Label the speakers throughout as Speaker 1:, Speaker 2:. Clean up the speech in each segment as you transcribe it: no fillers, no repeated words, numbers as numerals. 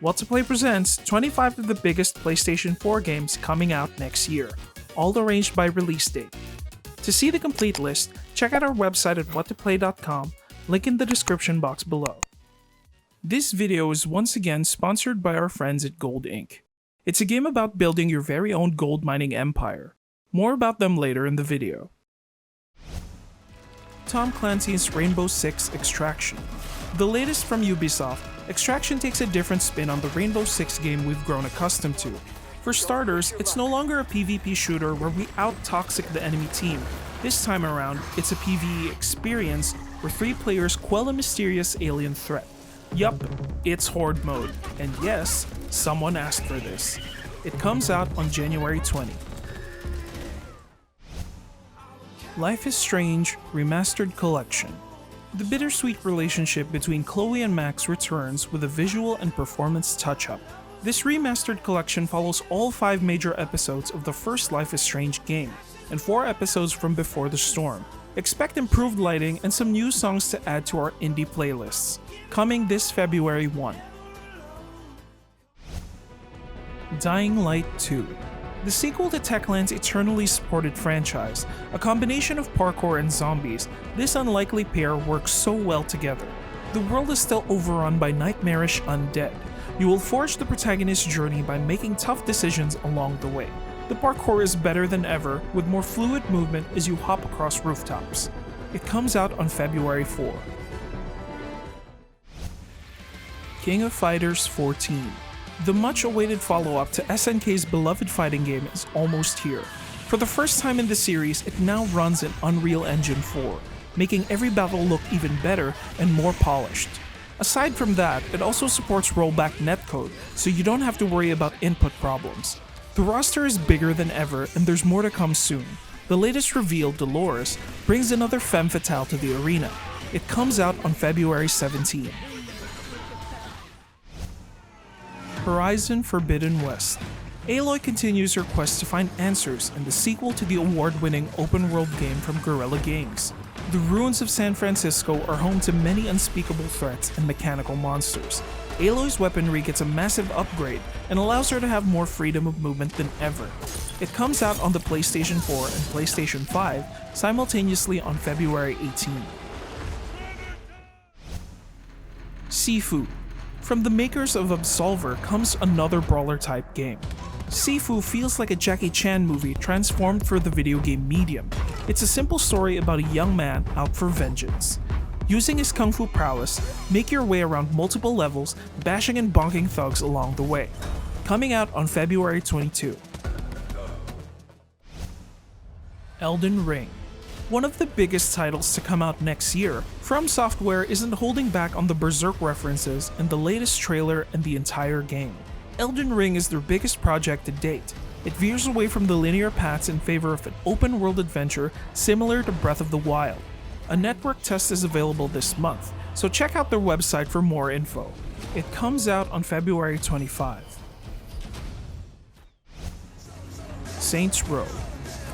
Speaker 1: What to Play presents 25 of the biggest PlayStation 4 games coming out next year, all arranged by release date. To see the complete list, check out our website at whattoplay.com, link in the description box below. This video is once again sponsored by our friends at Gold Inc. It's a game about building your very own gold mining empire. More about them later in the video. Tom Clancy's Rainbow Six Extraction. The latest from Ubisoft, Extraction takes a different spin on the Rainbow Six game we've grown accustomed to. For starters, it's no longer a PvP shooter where we out-toxic the enemy team. This time around, it's a PvE experience where 3 players quell a mysterious alien threat. Yup, it's Horde mode, and yes, someone asked for this. It comes out on January 20. Life is Strange Remastered Collection. The bittersweet relationship between Chloe and Max returns with a visual and performance touch-up. This remastered collection follows all 5 major episodes of the first Life is Strange game, and 4 episodes from Before the Storm. Expect improved lighting and some new songs to add to our indie playlists. Coming this February 1. Dying Light 2. The sequel to Techland's eternally supported franchise, a combination of parkour and zombies, this unlikely pair works so well together. The world is still overrun by nightmarish undead. You will forge the protagonist's journey by making tough decisions along the way. The parkour is better than ever, with more fluid movement as you hop across rooftops. It comes out on February 4. King of Fighters 14. The much-awaited follow-up to SNK's beloved fighting game is almost here. For the first time in the series, it now runs in Unreal Engine 4, making every battle look even better and more polished. Aside from that, it also supports rollback netcode, so you don't have to worry about input problems. The roster is bigger than ever, and there's more to come soon. The latest reveal, Dolores, brings another femme fatale to the arena. It comes out on February 17. Horizon Forbidden West. Aloy continues her quest to find answers in the sequel to the award-winning open-world game from Guerrilla Games. The ruins of San Francisco are home to many unspeakable threats and mechanical monsters. Aloy's weaponry gets a massive upgrade and allows her to have more freedom of movement than ever. It comes out on the PlayStation 4 and PlayStation 5 simultaneously on February 18. Sifu. From the makers of Absolver comes another brawler-type game. Sifu feels like a Jackie Chan movie transformed for the video game medium. It's a simple story about a young man out for vengeance. Using his kung fu prowess, make your way around multiple levels, bashing and bonking thugs along the way. Coming out on February 22. Elden Ring. One of the biggest titles to come out next year, From Software isn't holding back on the Berserk references in the latest trailer and the entire game. Elden Ring is their biggest project to date. It veers away from the linear paths in favor of an open-world adventure similar to Breath of the Wild. A network test is available this month, so check out their website for more info. It comes out on February 25. Saints Row.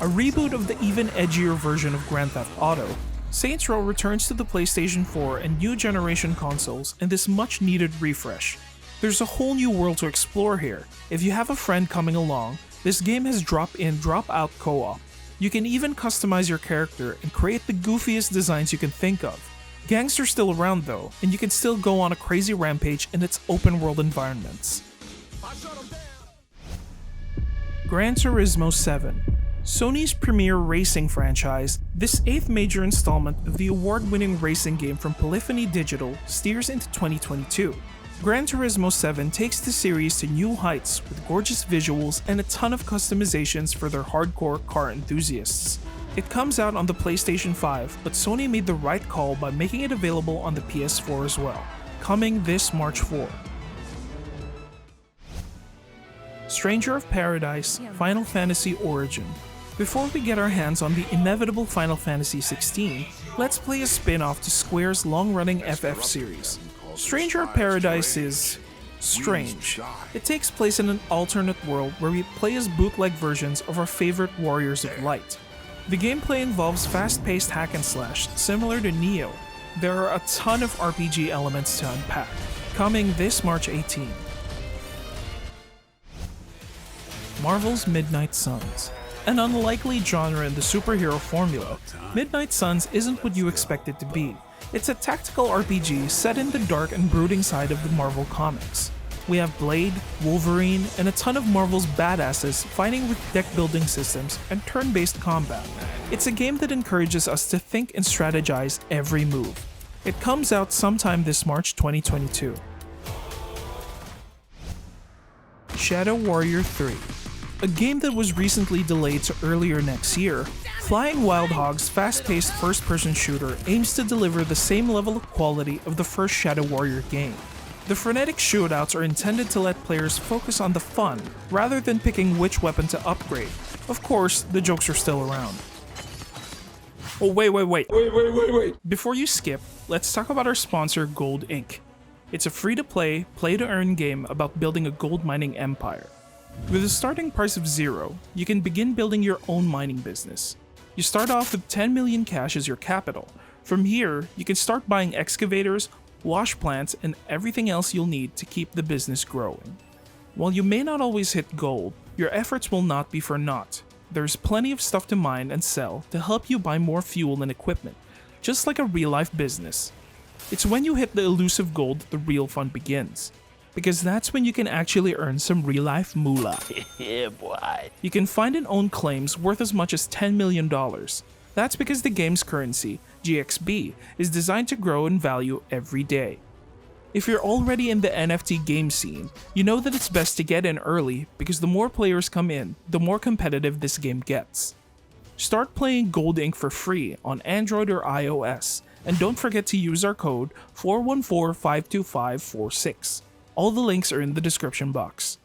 Speaker 1: A reboot of the even edgier version of Grand Theft Auto, Saints Row returns to the PlayStation 4 and new generation consoles in this much-needed refresh. There's a whole new world to explore here. If you have a friend coming along, this game has drop-in, drop-out co-op. You can even customize your character and create the goofiest designs you can think of. Gangs are still around though, and you can still go on a crazy rampage in its open-world environments. Gran Turismo 7. Sony's premier racing franchise, this 8th major installment of the award-winning racing game from Polyphony Digital steers into 2022. Gran Turismo 7 takes the series to new heights with gorgeous visuals and a ton of customizations for their hardcore car enthusiasts. It comes out on the PlayStation 5, but Sony made the right call by making it available on the PS4 as well, coming this March 4. Stranger of Paradise Final Fantasy Origin. Before we get our hands on the inevitable Final Fantasy XVI, let's play a spin-off to Square's long-running FF series. Stranger of Paradise is strange. It takes place in an alternate world where we play as bootleg versions of our favorite Warriors of Light. The gameplay involves fast-paced hack and slash, similar to Nioh. There are a ton of RPG elements to unpack. Coming this March 18. Marvel's Midnight Suns. An unlikely genre in the superhero formula, Midnight Suns isn't what you expect it to be. It's a tactical RPG set in the dark and brooding side of the Marvel comics. We have Blade, Wolverine, and a ton of Marvel's badasses fighting with deck-building systems and turn-based combat. It's a game that encourages us to think and strategize every move. It comes out sometime this March 2022. Shadow Warrior 3. A game that was recently delayed to earlier next year, Flying Wild Hog's fast-paced first-person shooter aims to deliver the same level of quality of the first Shadow Warrior game. The frenetic shootouts are intended to let players focus on the fun, rather than picking which weapon to upgrade. Of course, the jokes are still around. Oh wait. Before you skip, let's talk about our sponsor Gold Inc. It's a free-to-play, play-to-earn game about building a gold mining empire. With a starting price of 0, you can begin building your own mining business. You start off with 10 million cash as your capital. From here, you can start buying excavators, wash plants, and everything else you'll need to keep the business growing. While you may not always hit gold, your efforts will not be for naught. There's plenty of stuff to mine and sell to help you buy more fuel and equipment, just like a real-life business. It's when you hit the elusive gold that the real fun begins, because that's when you can actually earn some real-life moolah.
Speaker 2: Yeah, boy.
Speaker 1: You can find and own claims worth as much as $10 million. That's because the game's currency, GXB, is designed to grow in value every day. If you're already in the NFT game scene, you know that it's best to get in early because the more players come in, the more competitive this game gets. Start playing Gold Inc. for free on Android or iOS, and don't forget to use our code 414-52546. All the links are in the description box.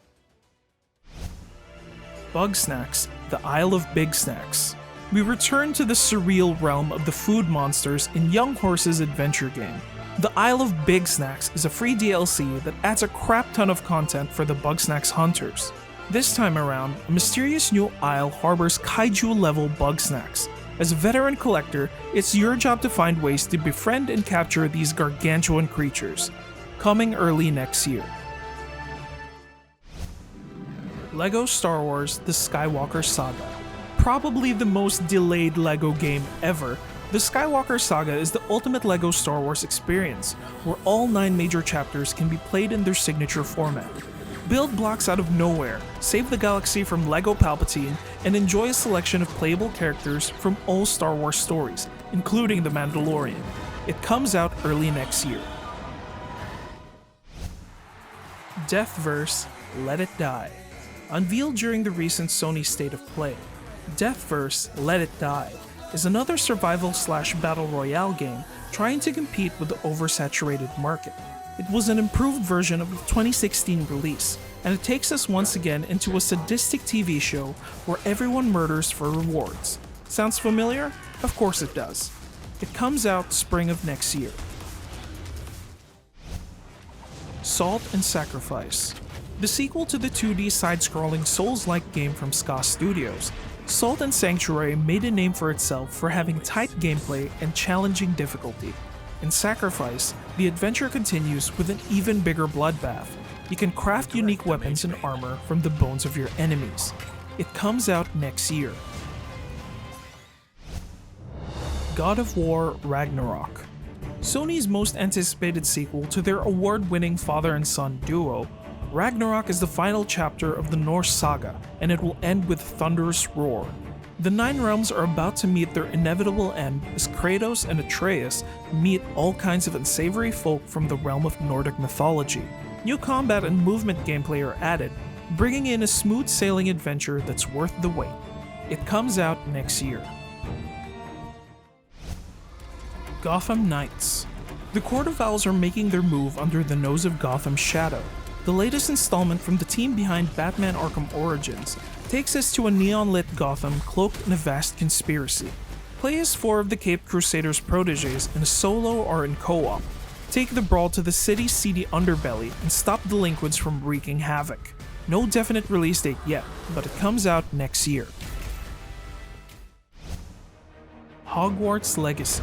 Speaker 1: Bugsnax, the Isle of Big Snacks. We return to the surreal realm of the food monsters in Young Horse's adventure game. The Isle of Big Snacks is a free DLC that adds a crap ton of content for the Bugsnax hunters. This time around, a mysterious new isle harbors kaiju-level Bugsnax. As a veteran collector, it's your job to find ways to befriend and capture these gargantuan creatures. Coming early next year. LEGO Star Wars: The Skywalker Saga. Probably the most delayed LEGO game ever, the Skywalker Saga is the ultimate LEGO Star Wars experience, where all 9 major chapters can be played in their signature format. Build blocks out of nowhere, save the galaxy from LEGO Palpatine, and enjoy a selection of playable characters from all Star Wars stories, including The Mandalorian. It comes out early next year. Deathverse: Let It Die. Unveiled during the recent Sony State of Play, Deathverse: Let It Die is another survival/battle royale game trying to compete with the oversaturated market. It was an improved version of the 2016 release, and it takes us once again into a sadistic TV show where everyone murders for rewards. Sounds familiar? Of course it does. It comes out spring of next year. Salt and Sacrifice. The sequel to the 2D side-scrolling Souls-like game from Ska Studios, Salt and Sanctuary made a name for itself for having tight gameplay and challenging difficulty. In Sacrifice, the adventure continues with an even bigger bloodbath. You can craft unique weapons and armor from the bones of your enemies. It comes out next year. God of War: Ragnarok. Sony's most anticipated sequel to their award-winning father and son duo, Ragnarok is the final chapter of the Norse saga, and it will end with thunderous roar. The 9 realms are about to meet their inevitable end as Kratos and Atreus meet all kinds of unsavory folk from the realm of Nordic mythology. New combat and movement gameplay are added, bringing in a smooth-sailing adventure that's worth the wait. It comes out next year. Gotham Knights. The Court of Owls are making their move under the nose of Gotham's shadow. The latest installment from the team behind Batman Arkham Origins takes us to a neon-lit Gotham cloaked in a vast conspiracy. Play as 4 of the Caped Crusaders' protégés in a solo or in co-op. Take the brawl to the city's seedy underbelly and stop delinquents from wreaking havoc. No definite release date yet, but it comes out next year. Hogwarts Legacy.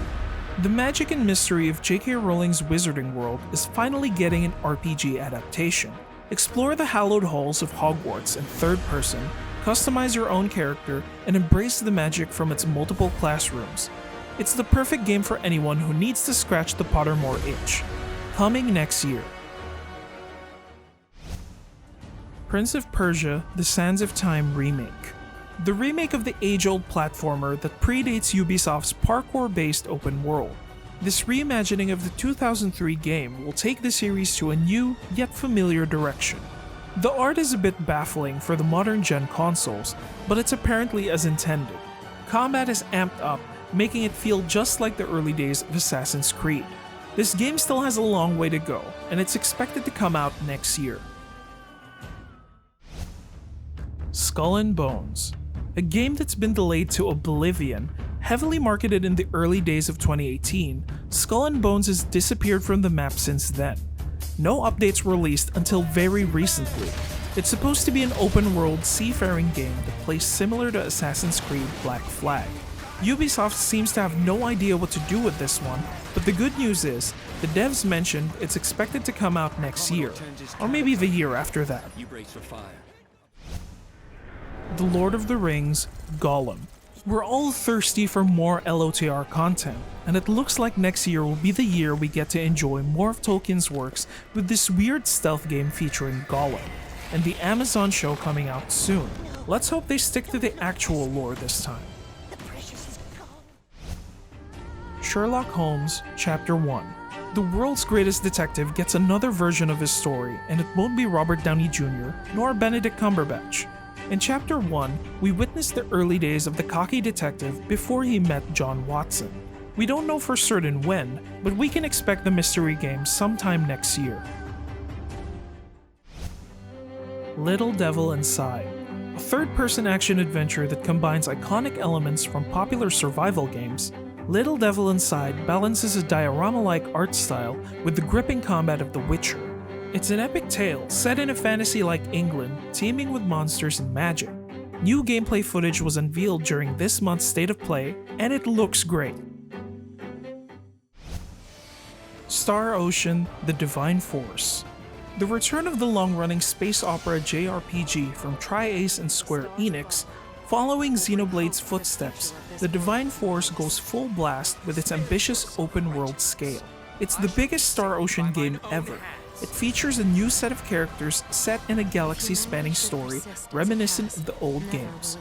Speaker 1: The magic and mystery of J.K. Rowling's Wizarding World is finally getting an RPG adaptation. Explore the hallowed halls of Hogwarts in third person, customize your own character, and embrace the magic from its multiple classrooms. It's the perfect game for anyone who needs to scratch the Pottermore itch. Coming next year. Prince of Persia: The Sands of Time remake. The remake of the age-old platformer that predates Ubisoft's parkour-based open world. This reimagining of the 2003 game will take the series to a new, yet familiar direction. The art is a bit baffling for the modern-gen consoles, but it's apparently as intended. Combat is amped up, making it feel just like the early days of Assassin's Creed. This game still has a long way to go, and it's expected to come out next year. Skull and Bones. A game that's been delayed to oblivion, heavily marketed in the early days of 2018, Skull and Bones has disappeared from the map since then. No updates were released until very recently. It's supposed to be an open-world seafaring game that plays similar to Assassin's Creed Black Flag. Ubisoft seems to have no idea what to do with this one, but the good news is, the devs mentioned it's expected to come out next year, or maybe the year after that. The Lord of the Rings: Gollum. We're all thirsty for more LOTR content, and it looks like next year will be the year we get to enjoy more of Tolkien's works with this weird stealth game featuring Gollum, and the Amazon show coming out soon. Let's hope they stick to the actual lore this time. Sherlock Holmes Chapter 1. The world's greatest detective gets another version of his story, and it won't be Robert Downey Jr. nor Benedict Cumberbatch. In Chapter 1, we witness the early days of the cocky detective before he met John Watson. We don't know for certain when, but we can expect the mystery game sometime next year. Little Devil Inside. A third-person action adventure that combines iconic elements from popular survival games, Little Devil Inside balances a diorama-like art style with the gripping combat of The Witcher. It's an epic tale set in a fantasy like England, teeming with monsters and magic. New gameplay footage was unveiled during this month's State of Play, and it looks great. Star Ocean: The Divine Force. The return of the long-running space opera JRPG from Tri-Ace and Square Enix, following Xenoblade's footsteps, The Divine Force goes full blast with its ambitious open-world scale. It's the biggest Star Ocean game ever. It features a new set of characters set in a galaxy-spanning story reminiscent of the old games.